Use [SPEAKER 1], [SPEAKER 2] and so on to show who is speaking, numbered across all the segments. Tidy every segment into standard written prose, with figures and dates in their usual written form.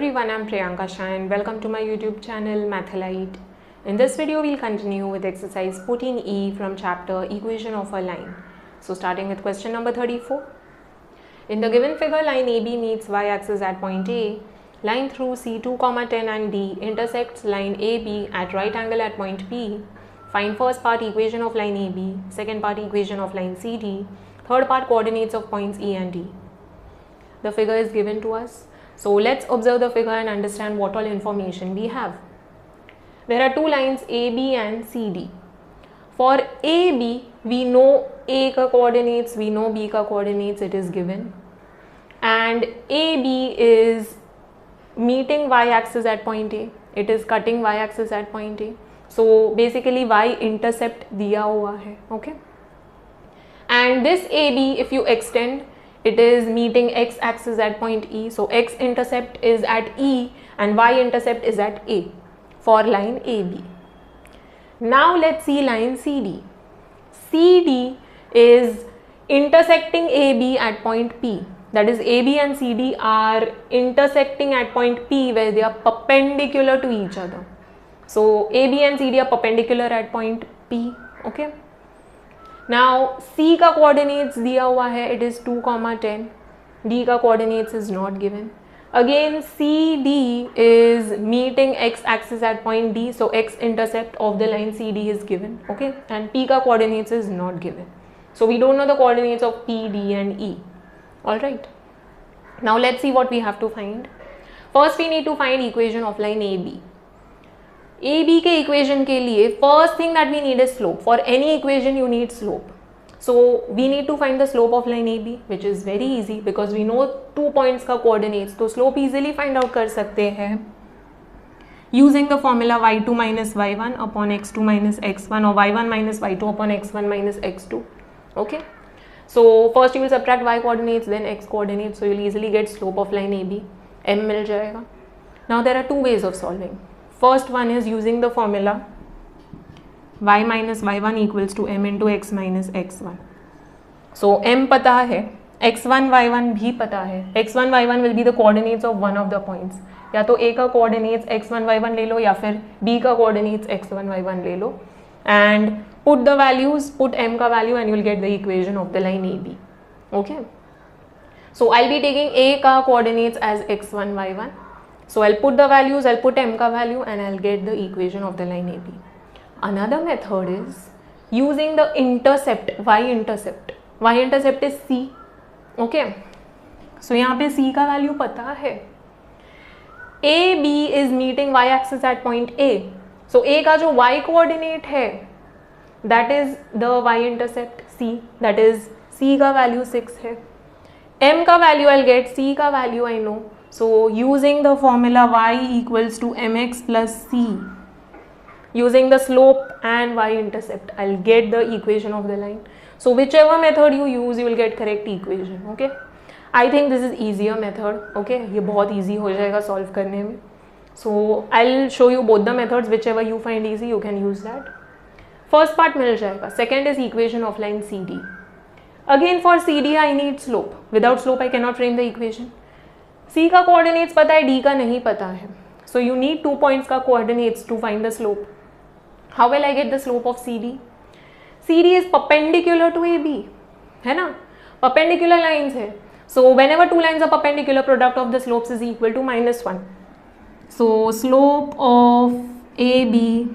[SPEAKER 1] everyone, I'm Priyanka Shah and welcome to my YouTube channel Mathalite. In this video, we'll continue with exercise 14E from chapter Equation of a Line. So starting with question number 34. In the given figure, line AB meets y-axis at point A. Line through C2, 10 and D intersects line AB at right angle at point P. Find first part equation of line AB, second part equation of line CD, third part coordinates of points E and D. The figure is given to us. So let's observe the figure and understand what all information we have. There are two lines AB and CD. For AB, we know A ka coordinates, we know B ka coordinates, it is given. And AB is meeting y-axis at point A. It is cutting y-axis at point A. So basically y-intercept diya hua hai, okay? And this AB, if you extend, it is meeting x-axis at point E. So x-intercept is at E and y-intercept is at A for line AB. Now let's see line CD. CD is intersecting AB at point P. That is, AB and CD are intersecting at point P where they are perpendicular to each other. So AB and CD are perpendicular at point P, okay? Now C का coordinates दिया हुआ है, it is 2, 10. D का coordinates is not given. Again CD is meeting x-axis at point D, so x-intercept of the line CD is given, okay? And P का coordinates is not given. So we don't know the coordinates of P, D and E. Alright. Now let's see what we have to find. First we need to find equation of line AB. AB के equation के लिए first thing that we need is slope. For any equation you need slope. So we need to find the slope of line AB, which is very easy because we know 2 points का coordinates. तो slope easily find out कर सकते हैं using the formula y2 minus y1 upon x2 minus x1 or y1 minus y2 upon x1 minus x2. Okay. So first you will subtract y coordinates, then x coordinates. So you will easily get slope of line AB. M मिल जाएगा. Now there are two ways of solving. First one is using the formula y minus y1 equals to m into x minus x1. So m पता है, x1 y1 भी पता है. x1 y1 will be the coordinates of one of the points. या तो a का coordinates x1 y1 ले लो या फिर b का coordinates x1 y1 ले लो. And put the values, put m का value and you will get the equation of the line AB. Okay. So I'll be taking a का coordinates as x1 y1. So I'll put the values, I'll put m ka value and I'll get the equation of the line AB. Another method is using the intercept, y-intercept. Y-intercept is C. Okay. So यहाँ पे C का value पता है. AB is meeting y-axis at point A. So A का जो y coordinate है, that is the y-intercept C. That is C का value 6 है. M का value I'll get, C का value I know. So using the formula y equals to mx plus c, using the slope and y-intercept, I'll get the equation of the line. So whichever method you use, you will get correct equation. Okay. I think this is easier method. Okay. ये बहुत easy हो जाएगा solve करने में. So I'll show you both the methods. Whichever you find easy, you can use that. First part मिल जाएगा. Second is equation of line CD. Again for CD I need slope. Without slope I cannot frame the equation. C का coordinates पता है, D का नहीं पता है. So you need 2 points का coordinates to find the slope. How will I get the slope of CD? CD is perpendicular to AB, है ना? Perpendicular lines है. So whenever two lines are perpendicular, product of the slopes is equal to -1. So slope of AB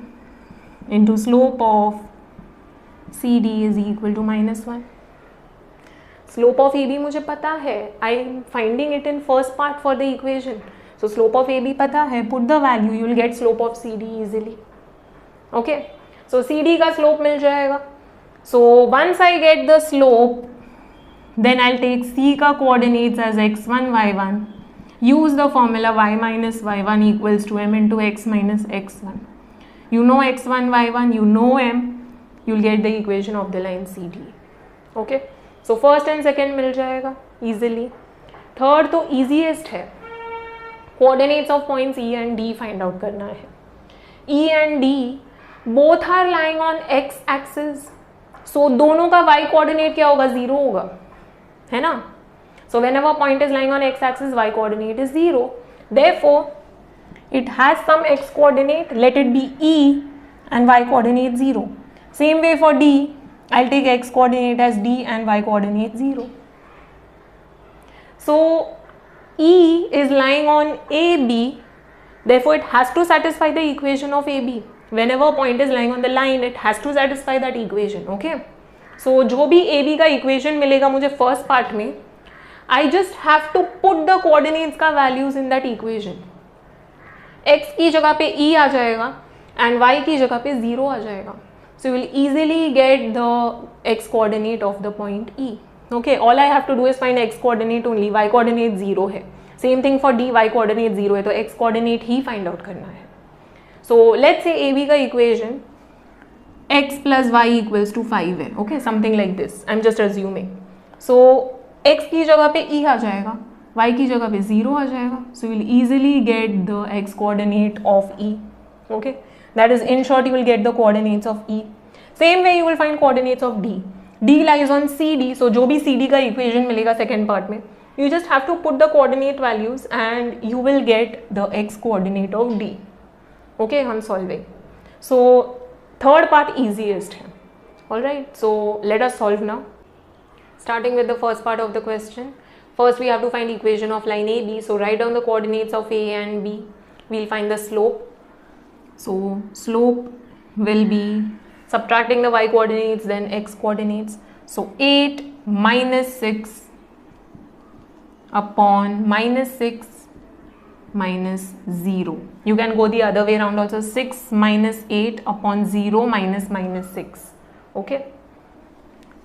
[SPEAKER 1] into slope of CD is equal to -1. Slope of AB मुझे पता है. I am finding it in first part for the equation. So slope of AB पता है. Put the value, you will get slope of CD easily. Okay. So CD का slope मिल जाएगा. So once I get the slope, then I'll take C का coordinates as x1 y1. Use the formula y minus y1 equals to m into x minus x1. You know x1 y1, you know m. You'll get the equation of the line CD. Okay. So first and second मिल जाएगा easily. Third तो easiest है. Coordinates of points E and D find out करना है. E and D both are lying on x axis. So दोनों का y coordinate क्या होगा? 0 होगा, है ना? So whenever a point is lying on x axis, y coordinate is 0. Therefore it has some x coordinate, let it be E and y coordinate 0. Same way for D, I'll take x coordinate as D and y coordinate 0. So E is lying on AB, therefore it has to satisfy the equation of AB. Whenever a point is lying on the line, it has to satisfy that equation. Okay, so जो भी AB का equation मिलेगा मुझे first part में, I just have to put the coordinates का values in that equation. x की जगह पे E आ जाएगा and y की जगह पे 0 आ जाएगा. So you will easily get the x coordinate of the point E. Okay, all I have to do is find x coordinate only, y coordinate 0 है. Same thing for D, y coordinate 0 है, तो x coordinate ही find out करना है. So let's say AB का equation x plus y equals to 5 है. Okay, something like this. I'm just assuming. So x की जगह पे E आ जाएगा, y की जगह पे 0 आ जाएगा. So you will easily get the x coordinate of E. Okay, that is, in short, you will get the coordinates of E. Same way you will find coordinates of D. D lies on CD, so जो भी CD का equation मिलेगा second part में, you just have to put the coordinate values and you will get the x coordinate of D. Okay, हम solving. So third part easiest है. Alright, so let us solve now. Starting with the first part of the question. First we have to find equation of line AB. So write down the coordinates of A and B. We'll find the slope. So slope will be subtracting the y coordinates, then x coordinates. So 8 minus 6 upon minus 6 minus 0. You can go the other way around also. 6 minus 8 upon 0 minus minus 6. Okay.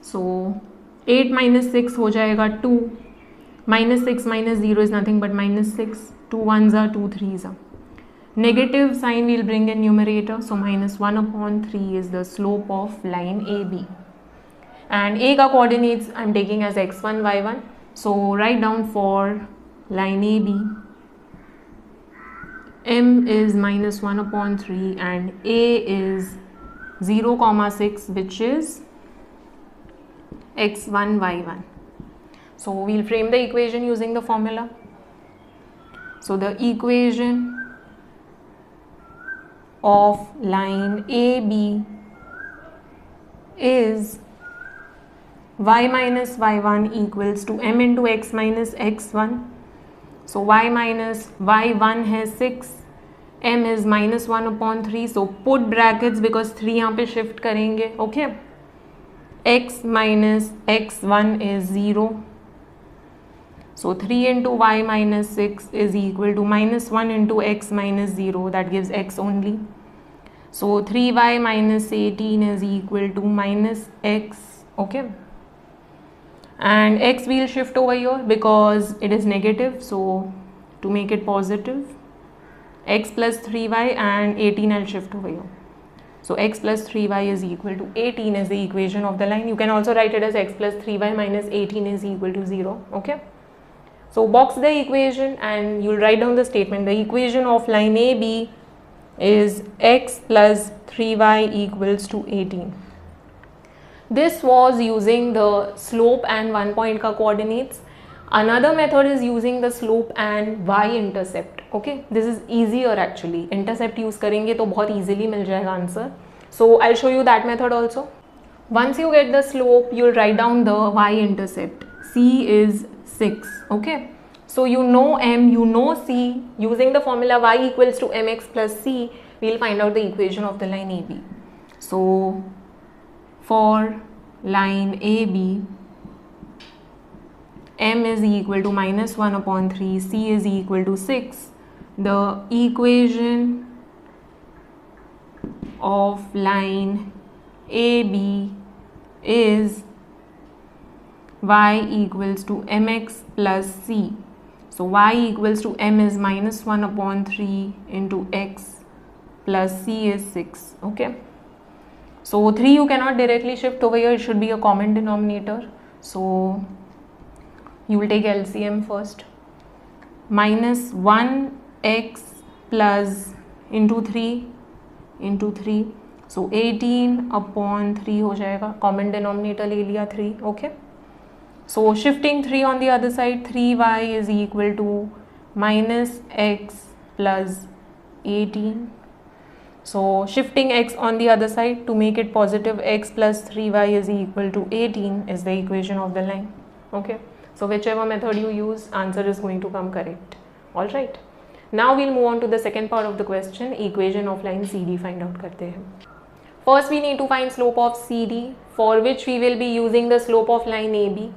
[SPEAKER 1] So 8 minus 6 हो जाएगा 2. Minus 6 minus 0 is nothing but minus 6. 2 1s are 2 3s are. Negative sign we'll bring in numerator. So minus 1 upon 3 is the slope of line AB. And A ka coordinates I'm taking as x1, y1. So write down for line AB. M is minus 1 upon 3 and A is 0, 6, which is x1, y1. So we'll frame the equation using the formula. So the equation of line AB is y minus y1 equals to m into x minus x1. So y minus y1 है 6, m is minus 1 upon 3. So put brackets because 3 यहाँ पे shift करेंगे. Okay. x minus x1 is 0. So 3 into y minus 6 is equal to minus 1 into x minus 0. That gives x only. So 3y minus 18 is equal to minus x. Okay. And x will shift over here because it is negative. So to make it positive, x plus 3y and 18 I'll shift over here. So x plus 3y is equal to 18 is the equation of the line. You can also write it as x plus 3y minus 18 is equal to 0. Okay. So box the equation and you'll write down the statement. The equation of line AB is x plus 3y equals to 18. This was using the slope and 1 point ka coordinates. Another method is using the slope and y-intercept. Okay, this is easier actually. Intercept use करेंगे तो बहुत easily मिल जाएगा answer. So I'll show you that method also. Once you get the slope, you'll write down the y-intercept. C is 6. Okay. So you know m, you know c. Using the formula y equals to mx plus c, we'll find out the equation of the line AB. So for line AB, m is equal to minus 1 upon 3, c is equal to 6. The equation of line AB is y equals to mx plus c. So y equals to m is minus 1 upon 3 into x plus c is 6. Okay. So 3 you cannot directly shift over here. It should be a common denominator. So you will take LCM first. Minus 1x plus into 3 into 3. So 18 upon 3 हो जाएगा. Common denominator ले लिया 3. Okay. So shifting 3 on the other side, 3y is equal to minus x plus 18. So shifting x on the other side to make it positive, x plus 3y is equal to 18 is the equation of the line. Okay, so whichever method you use, answer is going to come correct. All right, now we'll move on to the second part of the question, equation of line CD find out karte hain. First we need to find slope of CD, for which we will be using the slope of line AB,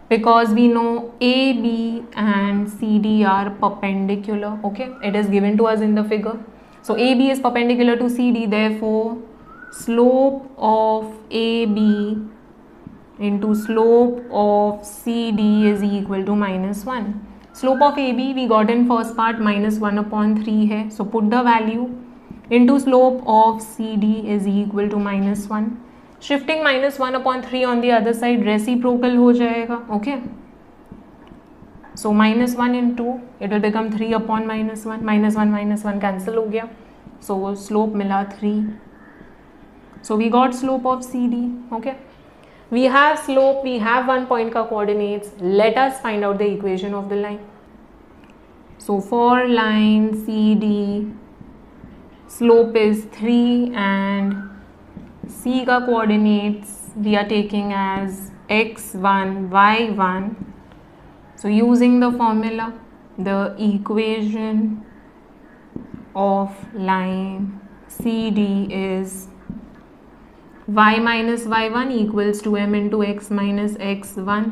[SPEAKER 1] because we know AB and CD are perpendicular. Okay, it is given to us in the figure. So AB is perpendicular to CD, therefore slope of AB into slope of CD is equal to -1. Slope of AB we got in first part -1/3 है, so put the value into slope of CD is equal to -1. Shifting -1/3 on the other side reciprocal हो जाएगा. Okay, so -1 into it will become 3/-1, -1 cancel हो गया, so slope मिला 3. So we got slope of CD. Okay, we have slope, we have 1 point का coordinates. Let us find out the equation of the line. So for line CD, slope is 3 and C का coordinates we are taking as x1, y1. So using the formula, the equation of line CD is y minus y1 equals to m into x minus x1.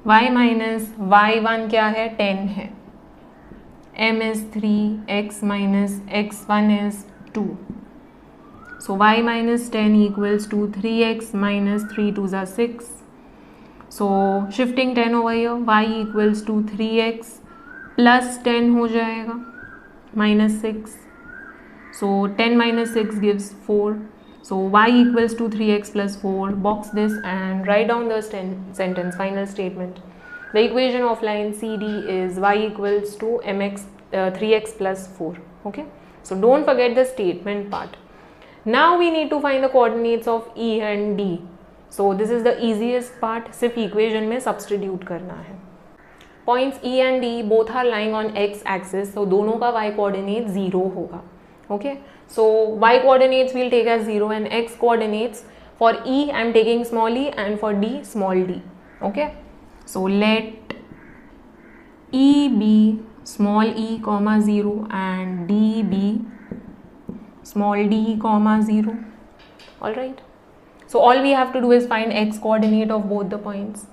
[SPEAKER 1] y minus y1 क्या है, 10 है. m is 3, x minus x1 is 2. So y minus 10 equals to 3x minus 3 2s are 6. So shifting 10 over here, y equals to 3x plus 10 हो जाएगा minus 6. So 10 minus 6 gives 4. So y equals to 3x plus 4. Box this and write down the sentence, final statement. The equation of line CD is y equals to 3x plus 4. Okay, so don't forget the statement part. Now we need to find the coordinates of E and D. So this is the easiest part, सिर्फ equation में substitute करना है. Points E and D both are lying on x axis, so दोनों का y coordinate 0 होगा. Okay, so y coordinates we'll take as 0 and x coordinates for E I am taking small e and for D small d. Okay, so let E be small e comma 0 and D be small d comma 0. All right, so all we have to do is find x coordinate of both the points.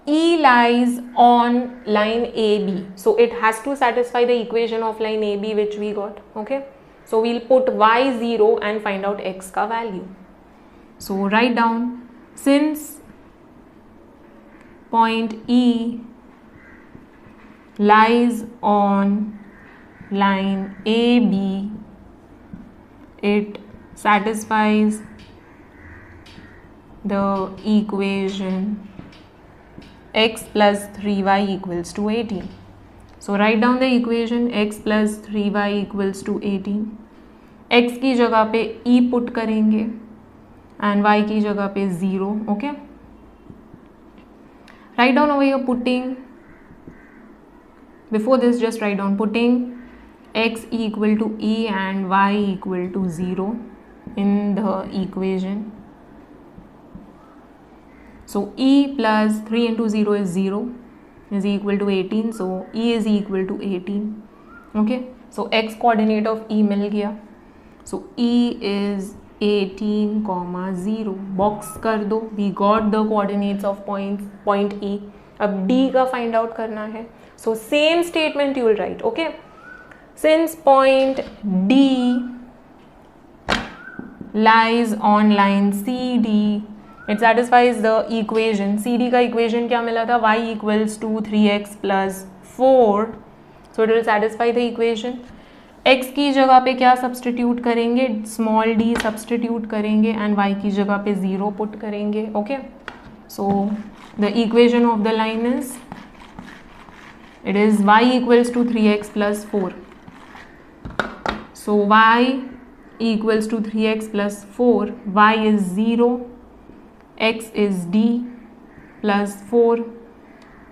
[SPEAKER 1] E lies on line AB, so it has to satisfy the equation of line AB which we got. Okay, so we'll put y 0 and find out x ka value. So write down, since point E lies on line AB, it satisfies the equation x plus 3y equals to 18. So write down the equation x plus 3y equals to 18. x की जगह पे e put करेंगे and y की जगह पे 0. Okay, write down over here putting, before this just write down putting x equal to e and y equal to 0 in the equation. So e plus 3 into 0 is 0 is equal to 18. So e is equal to 18. Okay, so x coordinate of e मिल गया. So e is 18 comma 0. Box कर दो. We got the coordinates of point E. अब D का find out करना है. So same statement you will write. Okay, since point D lies on line CD, it satisfies the equation. CD का equation क्या मिला था, y equals to 3x plus 4. So it will satisfy the equation. x की जगह पे क्या substitute करेंगे, small d substitute करेंगे and y की जगह पे 0 put करेंगे. Okay, so the equation of the line is, it is y equals to 3x plus 4. So y equals to 3x plus 4, y is 0, x is d plus 4.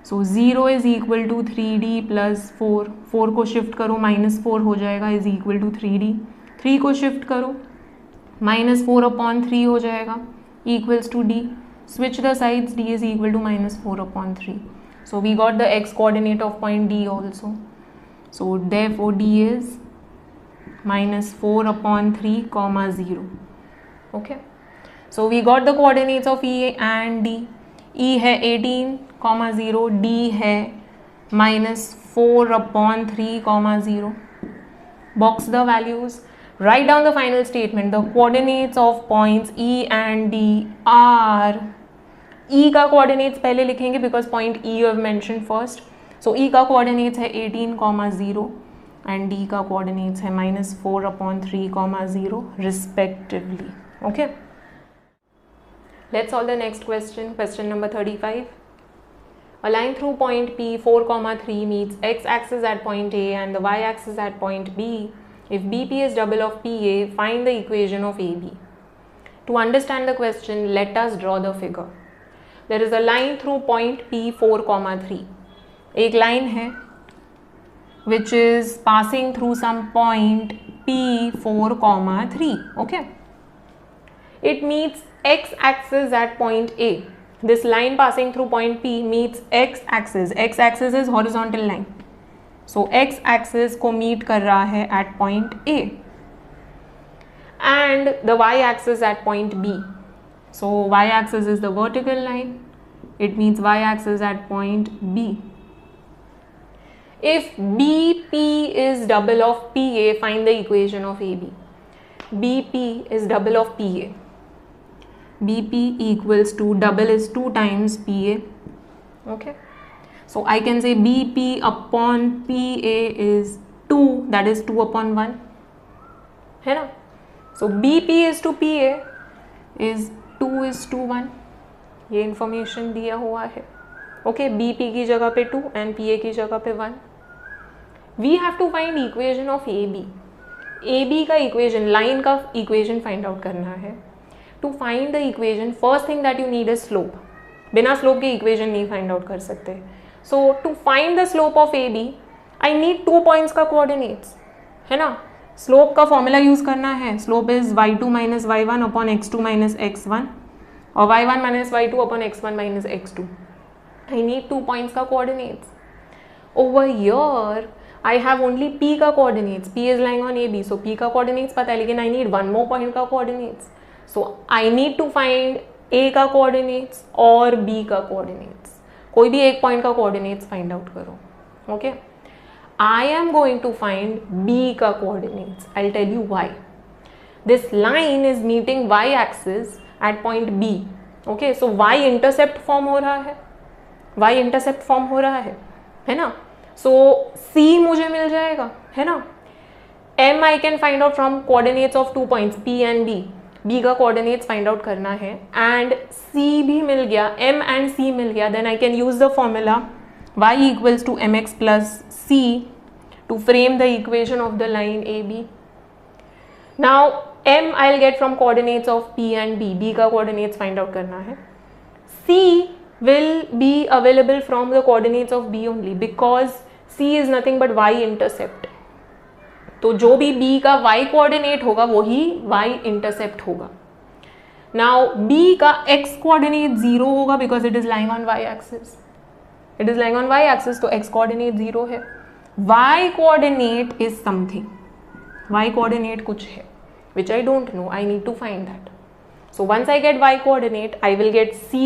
[SPEAKER 1] So 0 is equal to 3d plus 4, 4 को shift करो -4 हो जाएगा, is equal to 3d, 3 को shift करो -4/3 हो जाएगा equals to d. Switch the sides, d is equal to -4/3. So we got the x coordinate of point D also. So therefore d is -4/3, 0. Okay. So we got the coordinates of E and D. E है 18, 0, D है -4/3, 0. Box the values. Write down the final statement. The coordinates of points E and D are, E का coordinates पहले लिखेंगे because point E you have mentioned first. So E का coordinates है 18, 0 and D का coordinates है -4/3, 0 respectively. Okay. Let's solve the next question. Question number 35. A line through point P 4, 3 meets x-axis at point A and the y-axis at point B. If BP is double of PA, find the equation of AB. To understand the question, let us draw the figure. There is a line through point P 4, 3. एक line है which is passing through some point P 4, 3. Okay. It meets x-axis at point A. This line passing through point P meets x-axis. X-axis is horizontal line. So x-axis को meet कर रहा है at point A and the y-axis at point B. So y-axis is the vertical line. It meets y-axis at point B. If BP is double of PA, find the equation of AB. BP is double of PA. BP equals to, double is 2 times PA. Okay. So I can say BP upon PA is 2, that is 2/1, है ना? So BP is to PA is 2:1. ये information दिया हुआ है. Okay, BP की जगह पे 2 and PA की जगह पे 1. We have to find equation of AB. AB का equation, line का equation find out करना है. To find the equation, first thing that you need is slope. बिना slope के equation नहीं find out कर सकते. So to find the slope of AB, I need 2 points का coordinates, है ना? Slope का formula use करना है. Slope is y2 minus y1 upon x2 minus x1 और y1 minus y2 upon x1 minus x2. I need 2 points का coordinates. Over here, I have only P का coordinates. P is lying on AB, so P का coordinates पता है, लेकिन I need 1 more point का coordinates. So I need to find A का coordinates और B का coordinates. कोई भी एक पॉइंट का कोऑर्डिनेट्स फाइंड आउट करो. Okay, I am going to find B का coordinates. I will tell you why. This line is meeting y axis at point B. Okay, so y intercept form हो रहा है, Y intercept form हो रहा है ना? सो सी मुझे मिल जाएगा, है ना? Am I can find out from coordinates of 2 points P and B. B का कोऑर्डिनेट्स फाइंड आउट करना है एंड सी भी मिल गया, एम एंड सी मिल गया. Then I can use the formula y equals to mx plus c to frame the equation of the line AB. Now m I'll get from coordinates of p and b. b का coordinates find out करना है. c will be available from the coordinates of b only because c is nothing but y intercept. तो जो भी b का y coordinate होगा वही y intercept होगा. नाउ b का x कोऑर्डिनेट 0 होगा because it is lying on y axis. It is lying on y axis, तो x कोऑर्डिनेट 0 है. y coordinate is something, y coordinate कुछ है which I don't know. I need to find that. So once I get y coordinate I will get c,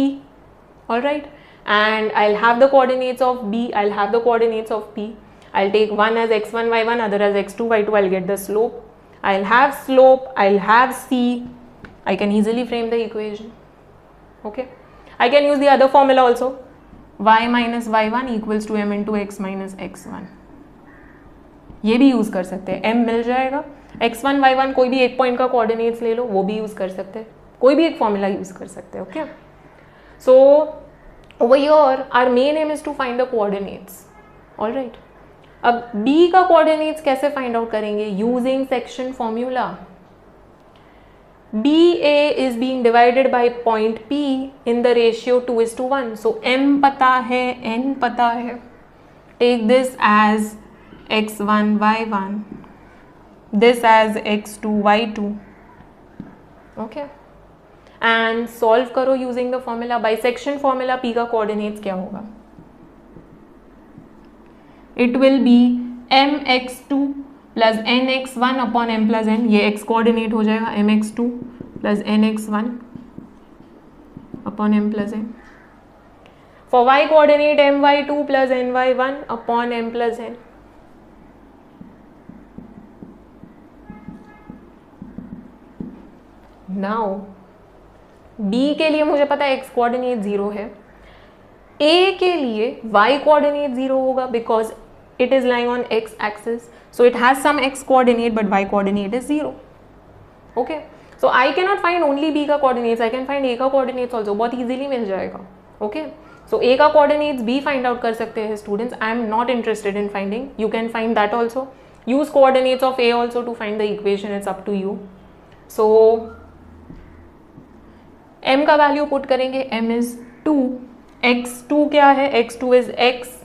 [SPEAKER 1] alright, and I will have the coordinates of b, I will have the coordinates of p. I'll take one as x1 y1, other as x2 y2. I'll get the slope. I'll have slope. I'll have c. I can easily frame the equation. Okay. I can use the other formula also. Y minus y1 equals to m into x minus x1. ये भी use कर सकते हैं. m मिल जाएगा. x1 y1 कोई भी एक point का कोऑर्डिनेट्स ले लो, वो भी यूज कर सकते हैं. कोई भी एक फॉर्मूला यूज कर सकते हैं. Okay. So over here our main aim is to find the coordinates. All right. अब B का कोऑर्डिनेट्स कैसे फाइंड आउट करेंगे? Using section formula. BA is being divided by point P in the ratio 2:1. So M पता है, N पता है. Take this as x1 y1, this as x2 y2. Okay. And solve करो using the formula. Bisection formula P का coordinates क्या होगा? It will be mx2 plus nx1 upon m plus n. ये x coordinate हो जाएगा mx2 plus nx1 upon m plus n. For y coordinate my2 plus ny1 upon m plus n. Now b के लिए मुझे पता है x coordinate 0 है. a के लिए y कोऑर्डिनेट 0 होगा because it is lying on x axis, so it has some x coordinate but y coordinate is 0. Okay, so I cannot find only b का coordinates, I can find a का coordinates also. बहुत easily मिल जाएगा. Okay, so a का coordinates b find out कर सकते हैं students. I am not interested in finding. You can find that also. Use coordinates of a also to find the equation. It's up to you. So m का value put करेंगे. m is 2. x2 क्या है? x2 is x.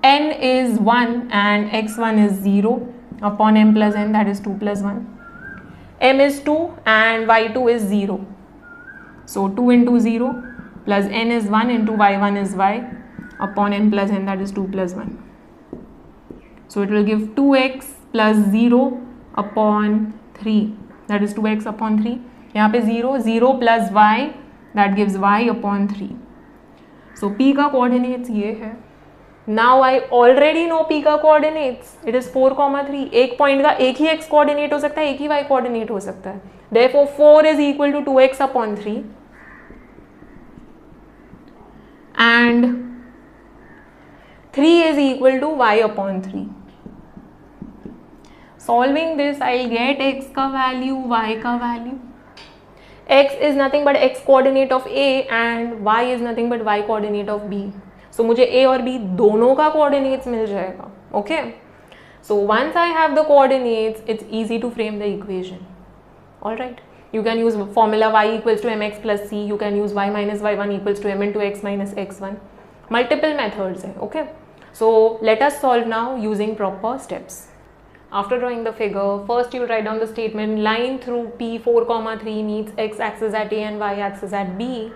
[SPEAKER 1] n is 1 and x1 is 0 upon m plus n, that is 2 plus 1. m is 2 and y2 is 0. So 2 into 0 plus n is 1 into y1 is y upon m plus n, that is 2 plus 1. So it will give 2x plus 0 upon 3, that is 2x upon 3. यहाँ पे 0, 0 plus y, that gives y upon 3. So p का coordinates ये है. Now I already know P का coordinates. It is 4, 3. एक point का एक ही x coordinate हो सकता है, एक ही y कोऑर्डिनेट हो सकता है. Therefore 4 is equal to 2x upon 3 and 3 is equal to y upon 3. Solving this, I'll get x का value, y का value. X is nothing but x coordinate of A and y is nothing but y coordinate of B. So मुझे A और B दोनों का coordinates मिल जाएगा. Okay. So once I have the coordinates, it's easy to frame the equation. All right. You can use formula y equals to mx plus c. You can use y minus y1 equals to m into x minus x1. Multiple methods है. Okay. So let us solve now using proper steps. After drawing the figure, first you write down the statement. Line through P4, 3 meets x axis at A and y axis at B.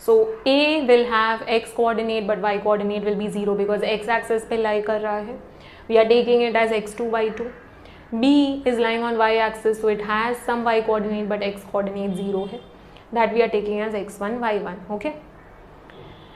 [SPEAKER 1] So A will have x coordinate but y coordinate will be 0 because x axis पे lie कर रहा है. We are taking it as x2, y2. B is lying on y axis, so it has some y coordinate but x coordinate 0 है. That we are taking as x1, y1. Okay.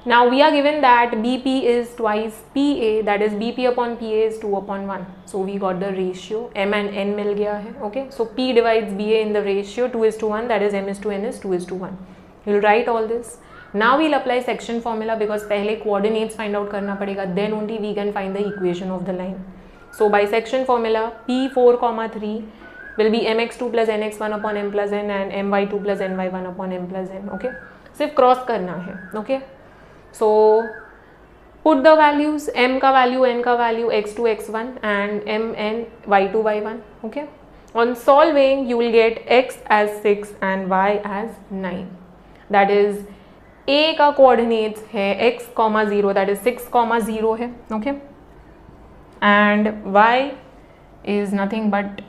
[SPEAKER 1] Now we are given that BP is twice PA, that is BP upon PA is 2 upon 1. So we got the ratio. M and N मिल गया है. Okay. So P divides BA in the ratio 2:1, that is M is to N is 2:1. You will write all this. Now we'll apply section formula because पहले coordinates find out करना पड़ेगा, then only we can find the equation of the line. So by section formula, P4, 3 will be mx2 plus nx1 upon m plus n and my2 plus ny1 upon m plus n. Okay, सिर्फ cross करना है. Okay, so put the values. m का value, n का value, x2 x1 and m n y2 y1. Okay, on solving you will get x as 6 and y as 9. That is A का coordinates है x, 0, that is 6, 0 है. Okay, and y is nothing but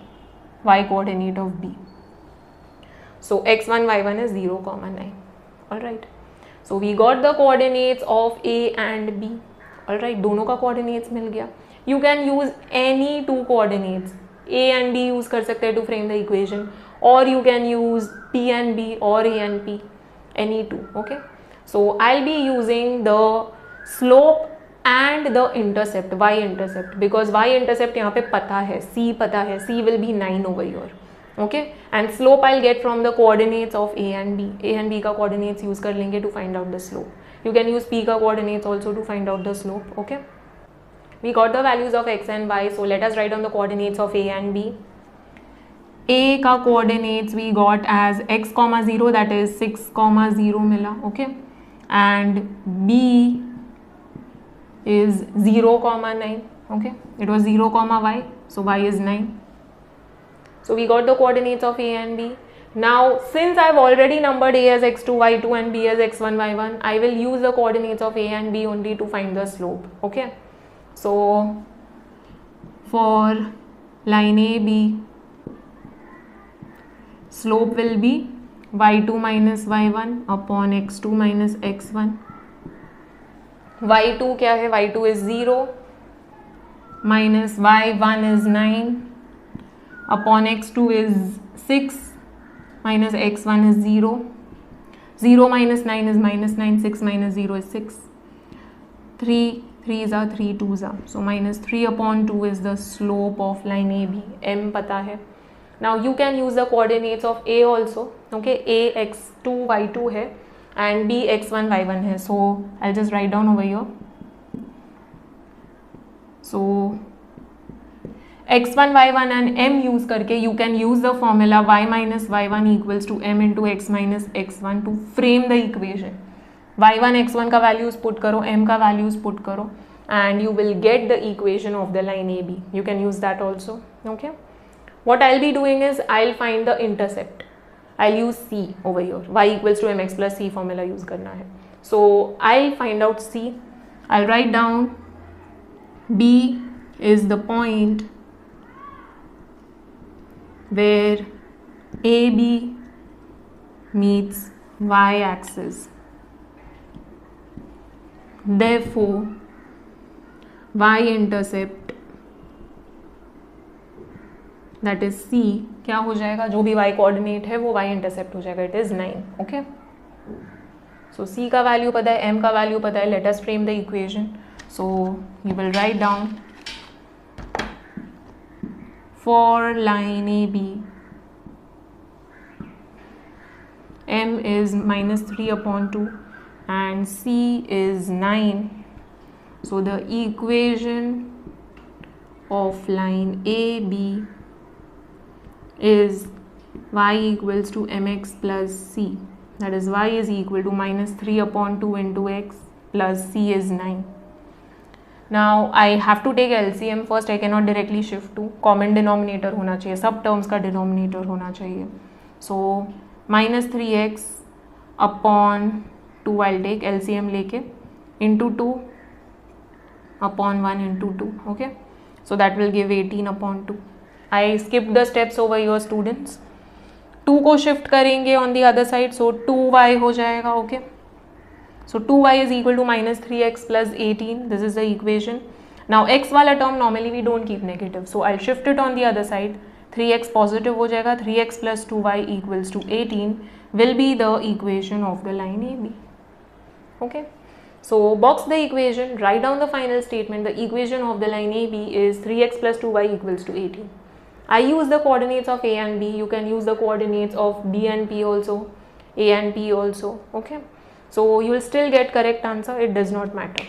[SPEAKER 1] y coordinate of B. So x1, y1 is 0, 9. All right. So we got the coordinates of A and B. All right. दोनों का coordinates मिल गया. You can use any two coordinates. A and B use कर सकते हैं to frame the equation, or you can use P and B or A and P, any two. Okay. So I'll be using the slope and the intercept, y intercept, because y intercept यहाँ पे पता है, c पता है, c will be 9 over here. Okay, and slope I'll get from the coordinates of A and B. A and B का coordinates use कर लेंगे to find out the slope. You can use P का coordinates also to find out the slope. Okay, we got the values of x and y, so let us write down the coordinates of A and B. A का coordinates we got as x, 0, that is 6, 0 मिला. Okay, and B is 0, 9. Okay, it was 0, y, so y is 9. So we got the coordinates of A and B. Now since I've already numbered A as x2, y2 and B as x1, y1, I will use the coordinates of A and B only to find the slope. Okay. So for line AB, slope will be y2 minus y1 upon x2 minus x1. y2 क्या है? y2 is 0 minus y1 is 9 upon x2 is 6 minus x1 is 0. 0 minus 9 is minus 9. 6 minus 0 is 6. 3 3s are 3 2s are. So minus 3 upon 2 is the slope of line AB. M पता है. Now you can use the coordinates of A also. Okay, A x2 y2 है and B x1 y1 है. So I'll just write down over here. So x1 y1 and m use करके you can use the formula y minus y1 equals to m into x minus x1 to frame the equation. y1 x1 का values put करो, m का values put करो and you will get the equation of the line AB. You can use that also. Okay. What I'll be doing is I'll find the intercept. I'll use C over here. Y equals to mx plus C formula use करना है. So I'll find out C. I'll write down B is the point where AB meets y axis. Therefore, y intercept, that is C, क्या हो जाएगा? जो भी y coordinate है वो y intercept हो जाएगा. It is 9. Okay. So C का वैल्यू पता है, M का वैल्यू पता है. Let us frame the equation. So you will write down for line AB, M is minus 3 upon 2 and C is 9. So the equation of line AB is y equals to mx plus c. That is y is equal to minus 3 upon 2 into x plus c is 9. Now I have to take LCM first. I cannot directly shift to. Common denominator होना चाहिए, सब terms का denominator होना चाहिए. So minus 3x upon 2 I'll take LCM लेके into 2 upon 1 into 2. Okay. So that will give 18 upon 2. I skipped the steps over here students. 2 को shift करेंगे on the other side. So 2y हो जाएगा. Okay. So 2y is equal to minus 3x plus 18. This is the equation. Now x वाला term normally we don't keep negative. So I'll shift it on the other side. 3x positive हो जाएगा. 3x plus 2y equals to 18 will be the equation of the line AB. Okay. So box the equation. Write down the final statement. The equation of the line AB is 3x plus 2y equals to 18. I use the coordinates of A and B. You can use the coordinates of B and P also, A and P also. Okay. So you will still get correct answer. It does not matter.